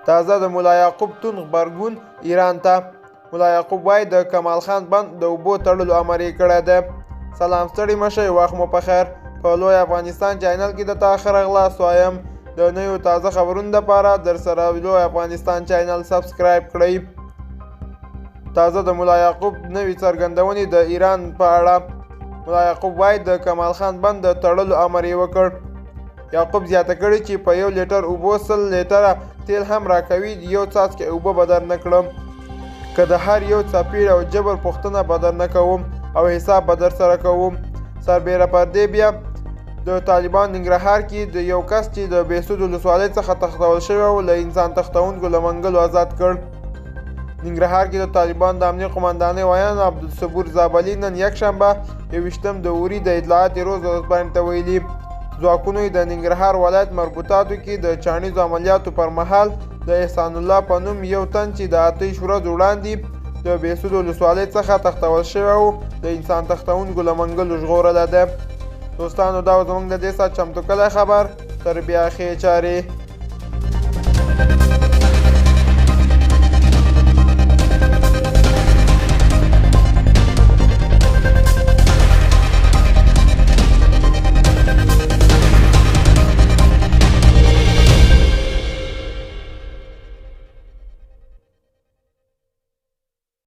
تازه د ملا یعقوب تون غبرګون ایران ته. ملا یعقوب وایي د کمال خان بند د اوبو تړلو امر یې کړی دی. سلام ستړي مه شئ، وخت مو پخیر. په لوی افغانستان چینل کې د تا ښه راغلاست وایم. د نویو تازه خبرونو دپاره درسره لوی افغانستان چینل سبسکرایب کړئ. تازه د ملا یعقوب نوې څرګندونې د ایران په اړه. ملا یعقوب وایي د کمال خان بند د تړلو امر یې وکړ. یعقوب زیاته کړې چې په 1 لیټر اوبو 100 لیټره تیل هم راکوي، یو څاڅکی اوبه به در نه کړم. که د هر یو څپیړ او جبر پوښتنه به در نه کوم او حساب به در سره کوم. سربیره پر دې بیا د طالبان ننګرهار کې د یو کس چې د بهسود ولسوالۍ څخه تښتول شوی و له انسان تښتونکو له منګلو آزاد کړ. ننګرهار کې د طالبان د امنیه قمندانۍ ویاند عبدالصبور زابلي نن یکشنبه 21 د اوري د اطلاعاتي روز ورځپاڼې ته ویلي ځواکونو یې د ننګرهار ولایت مربوطاتو کې د چاڼیزو عملیاتو پر مهال د احسان الله په نوم یو تن چې د 28 ورځو وړاندې د بهسود ولسوالۍ څخه تښتول شوی و د انسان تښتونکو له منګلو ژغورلی دی. دوستانو دا و زموږ د دې ساعت چمتو کلی خبر. تر بیا ښې چارې.